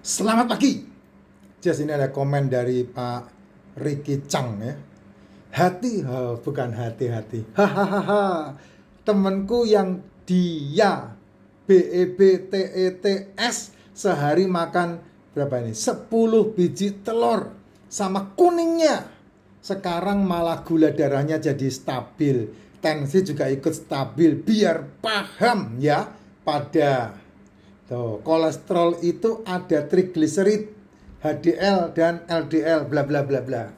Selamat pagi. Jas, ini ada komen dari Pak Ricky Chang ya. Bukan hati-hati. Hahaha. Temenku yang dia BEBTETS sehari makan berapa ini? 10 biji telur sama kuningnya. Sekarang malah gula darahnya jadi stabil. Tensi juga ikut stabil. Biar paham ya pada kolesterol itu ada trigliserid, HDL dan LDL, bla bla bla bla.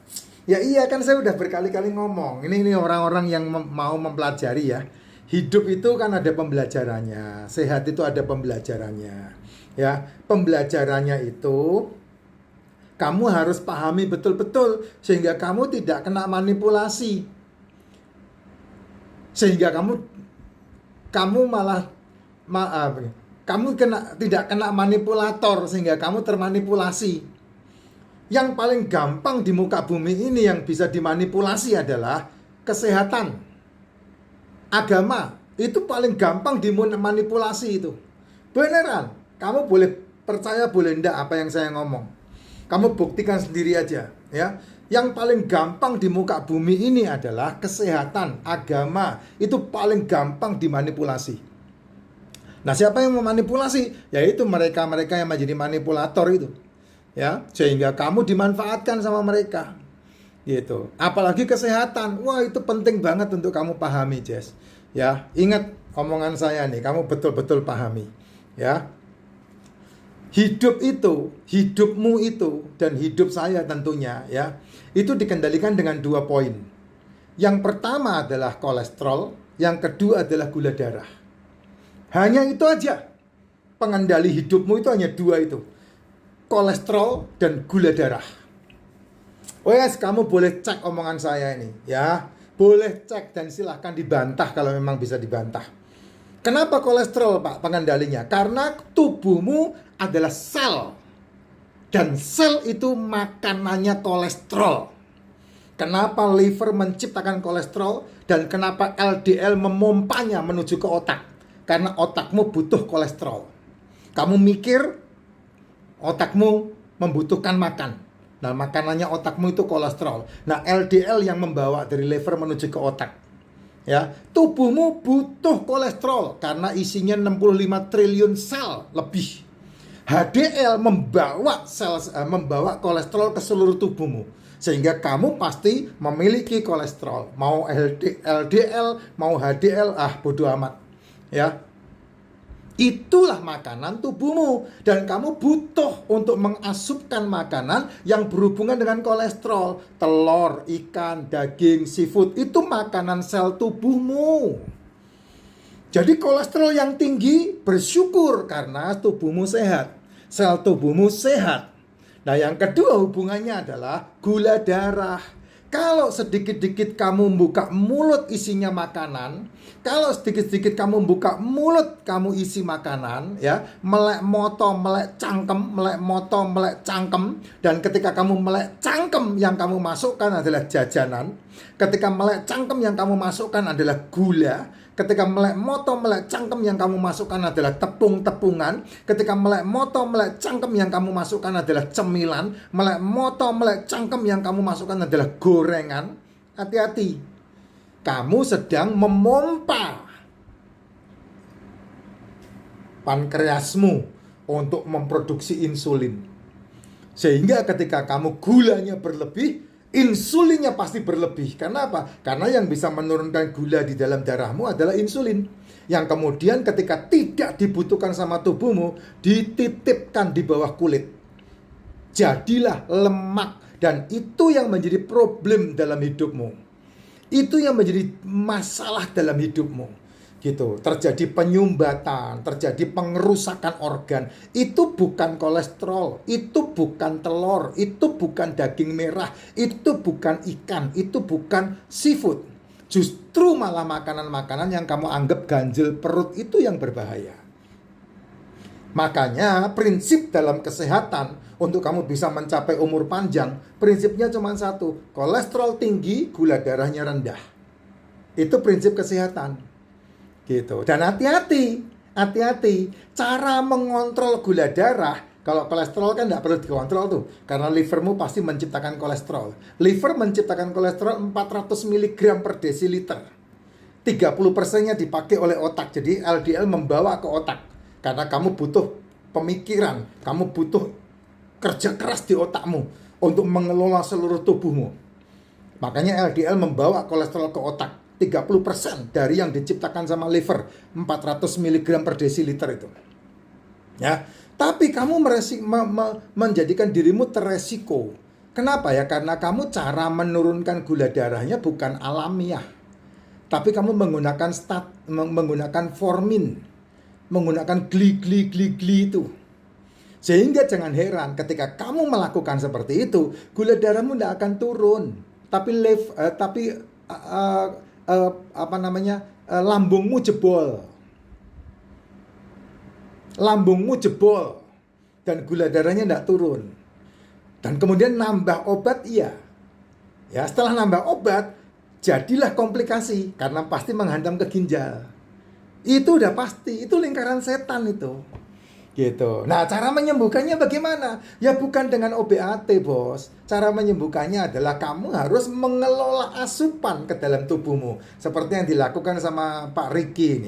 Ya iya, kan saya udah berkali-kali ngomong. Ini orang-orang yang mau mempelajari ya. Hidup itu kan ada pembelajarannya, sehat itu ada pembelajarannya. Ya, pembelajarannya itu kamu harus pahami betul-betul sehingga kamu tidak kena manipulasi. Sehingga kamu malah tidak kena manipulator sehingga kamu termanipulasi. Yang paling gampang di muka bumi ini yang bisa dimanipulasi adalah kesehatan. Agama itu paling gampang dimanipulasi itu. Beneran, kamu boleh percaya boleh enggak apa yang saya ngomong. Kamu buktikan sendiri aja ya. Yang paling gampang di muka bumi ini adalah kesehatan, agama. Itu paling gampang dimanipulasi. Nah, siapa yang memanipulasi? Yaitu mereka-mereka yang menjadi manipulator itu. Ya, sehingga kamu dimanfaatkan sama mereka. Gitu. Apalagi kesehatan. Wah, itu penting banget untuk kamu pahami, Jess. Ya, ingat omongan saya nih, kamu betul-betul pahami. Ya. Hidupmu itu dan hidup saya tentunya ya, itu dikendalikan dengan 2 poin. Yang pertama adalah kolesterol, yang kedua adalah gula darah. Hanya itu aja. Pengendali hidupmu itu hanya 2 itu. Kolesterol dan gula darah. Wes, kamu boleh cek omongan saya ini ya. Boleh cek dan silahkan dibantah kalau memang bisa dibantah. Kenapa kolesterol, Pak, pengendalinya? Karena tubuhmu adalah sel. Dan sel itu makanannya kolesterol. Kenapa liver menciptakan kolesterol dan kenapa LDL memompanya menuju ke otak? Karena otakmu butuh kolesterol. Kamu mikir, otakmu membutuhkan makan. Nah, makanannya otakmu itu kolesterol. Nah, LDL yang membawa dari liver menuju ke otak. Ya, tubuhmu butuh kolesterol karena isinya 65 triliun sel lebih. HDL membawa kolesterol ke seluruh tubuhmu. Sehingga kamu pasti memiliki kolesterol. Mau LDL, mau HDL, bodo amat. Ya, itulah makanan tubuhmu. Dan kamu butuh untuk mengasupkan makanan yang berhubungan dengan kolesterol. Telur, ikan, daging, seafood, itu makanan sel tubuhmu. Jadi kolesterol yang tinggi, bersyukur karena tubuhmu sehat. Sel tubuhmu sehat. Nah, yang kedua hubungannya adalah gula darah. Kalau sedikit-sedikit kamu buka mulut isinya makanan, kalau sedikit-sedikit kamu buka mulut kamu isi makanan, ya, melek moto, melek cangkem, dan ketika kamu melek cangkem yang kamu masukkan adalah jajanan, ketika melek cangkem yang kamu masukkan adalah gula, ketika melek moto, melek cangkem yang kamu masukkan adalah tepung-tepungan, ketika melek moto, melek cangkem yang kamu masukkan adalah cemilan, melek moto, melek cangkem yang kamu masukkan adalah gorengan, hati-hati. Kamu sedang memompa pankreasmu untuk memproduksi insulin. Sehingga ketika kamu gulanya berlebih, insulinnya pasti berlebih. Karena apa? Karena yang bisa menurunkan gula di dalam darahmu adalah insulin. Yang kemudian ketika tidak dibutuhkan sama tubuhmu, dititipkan di bawah kulit. Jadilah lemak. Dan itu yang menjadi problem dalam hidupmu. Itu yang menjadi masalah dalam hidupmu. Gitu, terjadi penyumbatan, terjadi pengerusakan organ. Itu bukan kolesterol, itu bukan telur, itu bukan daging merah, itu bukan ikan, itu bukan seafood. Justru malah makanan-makanan yang kamu anggap ganjil perut itu yang berbahaya. Makanya prinsip dalam kesehatan untuk kamu bisa mencapai umur panjang, prinsipnya cuma satu, kolesterol tinggi, gula darahnya rendah. Itu prinsip kesehatan. Gitu. Dan hati-hati, cara mengontrol gula darah Kalau kolesterol kan tidak perlu dikontrol tuh, karena livermu pasti menciptakan kolesterol. Liver menciptakan kolesterol 400 mg per desiliter. 30%-nya dipakai oleh otak. Jadi LDL membawa ke otak. Karena kamu butuh pemikiran, kamu butuh kerja keras di otakmu untuk mengelola seluruh tubuhmu. Makanya LDL membawa kolesterol ke otak. 30% dari yang diciptakan sama liver, 400 mg per desiliter itu. Ya, tapi kamu menjadikan dirimu terresiko. Kenapa ya? Karena kamu cara menurunkan gula darahnya bukan alamiah. Tapi kamu menggunakan formin, menggunakan gli itu. Sehingga jangan heran ketika kamu melakukan seperti itu, gula darahmu tidak akan turun. Tapi lambungmu jebol. Lambungmu jebol dan gula darahnya tidak turun. Dan kemudian nambah obat, iya. Ya, setelah nambah obat, jadilah komplikasi karena pasti menghantam ke ginjal. Itu udah pasti, itu lingkaran setan itu. Gitu. Nah, cara menyembuhkannya bagaimana? Ya bukan dengan OBAT, Bos. Cara menyembuhkannya adalah kamu harus mengelola asupan ke dalam tubuhmu. Seperti yang dilakukan sama Pak Ricky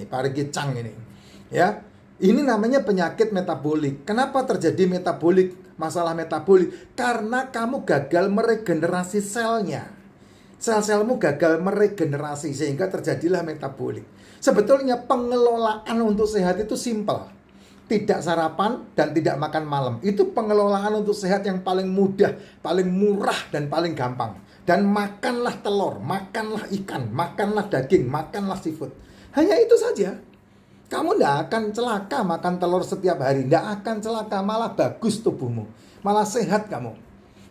Chang ini. Ya. Ini namanya penyakit metabolik. Kenapa terjadi masalah metabolik? Karena kamu gagal meregenerasi selnya. Sel-selmu gagal meregenerasi sehingga terjadilah metabolik. Sebetulnya pengelolaan untuk sehat itu simpel. Tidak sarapan dan tidak makan malam. Itu pengelolaan untuk sehat yang paling mudah, paling murah dan paling gampang. Dan makanlah telur, makanlah ikan, makanlah daging, makanlah seafood. Hanya itu saja. Kamu tidak akan celaka makan telur setiap hari. Tidak akan celaka, malah bagus tubuhmu. Malah sehat kamu.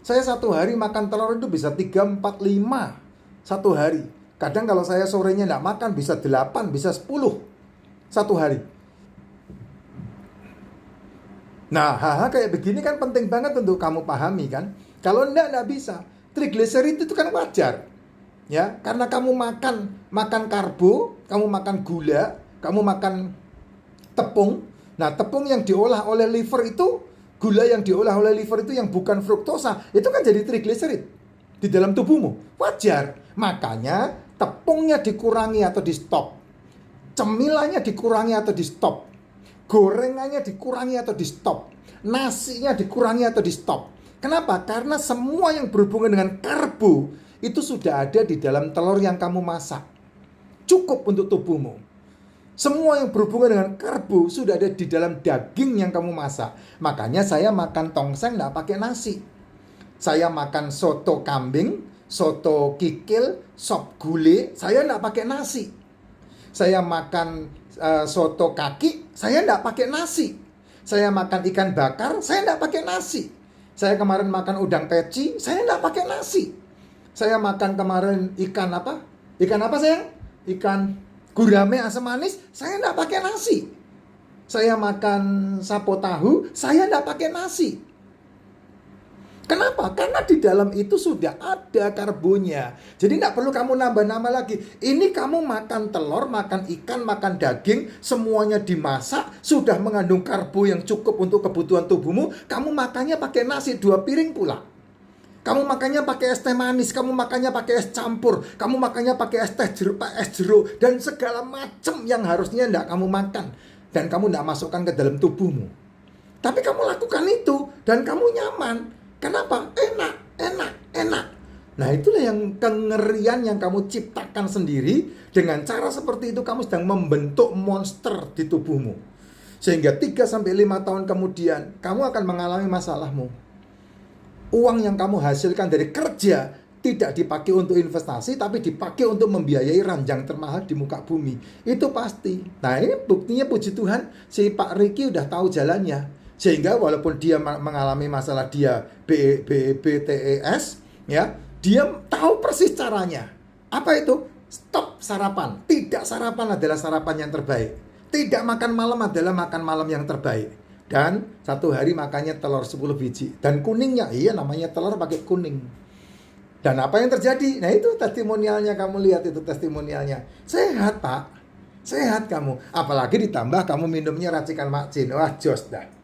Saya satu hari makan telur itu bisa 3, 4, 5 satu hari. Kadang kalau saya sorenya tidak makan bisa 8, bisa 10 satu hari. Nah, hal-hal kayak begini kan penting banget untuk kamu pahami kan. Kalau tidak bisa. Trigliserid itu kan wajar. Ya, karena kamu makan karbo, kamu makan gula, kamu makan tepung. Nah, tepung yang diolah oleh liver itu, gula yang diolah oleh liver itu yang bukan fruktosa, itu kan jadi trigliserid di dalam tubuhmu. Wajar. Makanya tepungnya dikurangi atau di stop. Cemilannya dikurangi atau di stop. Gorengannya dikurangi atau di stop. Nasinya dikurangi atau di stop. Kenapa? Karena semua yang berhubungan dengan karbo itu sudah ada di dalam telur yang kamu masak. Cukup untuk tubuhmu. Semua yang berhubungan dengan karbo sudah ada di dalam daging yang kamu masak. Makanya saya makan tongseng tidak pakai nasi. Saya makan soto kambing, soto kikil, sop gulai, saya tidak pakai nasi. Saya makan soto kaki, saya tidak pakai nasi. Saya makan ikan bakar, saya tidak pakai nasi. Saya kemarin makan udang peci, saya tidak pakai nasi. Saya makan kemarin ikan apa? Ikan apa sayang? Ikan gurame asam manis, saya tidak pakai nasi. Saya makan sapo tahu, saya tidak pakai nasi. Kenapa? Karena di dalam itu sudah ada karbonya. Jadi tidak perlu kamu nambah-nambah lagi. Ini kamu makan telur, makan ikan, makan daging, semuanya dimasak, sudah mengandung karbo yang cukup untuk kebutuhan tubuhmu. Kamu makannya pakai nasi 2 piring pula. Kamu makannya pakai es teh manis, kamu makannya pakai es campur, kamu makannya pakai es jeruk, dan segala macam yang harusnya tidak kamu makan. Dan kamu tidak masukkan ke dalam tubuhmu. Tapi kamu lakukan itu, dan kamu nyaman. Kenapa? Enak. Nah, itulah yang kengerian yang kamu ciptakan sendiri. Dengan cara seperti itu kamu sedang membentuk monster di tubuhmu. Sehingga 3-5 tahun kemudian kamu akan mengalami masalahmu. Uang yang kamu hasilkan dari kerja tidak dipakai untuk investasi, tapi dipakai untuk membiayai ranjang termahal di muka bumi. Itu pasti. Nah, ini buktinya puji Tuhan, si Pak Ricky udah tahu jalannya. Sehingga walaupun dia mengalami masalah dia BTES, ya, dia tahu persis caranya. Apa itu? Stop sarapan. Tidak sarapan adalah sarapan yang terbaik. Tidak makan malam adalah makan malam yang terbaik. Dan satu hari makannya telur 10 biji. Dan kuningnya, iya namanya telur pakai kuning. Dan apa yang terjadi? Nah itu testimonialnya, kamu lihat itu testimonialnya. Sehat Pak, sehat kamu. Apalagi ditambah kamu minumnya racikan Mak Jin. Wah jos dah.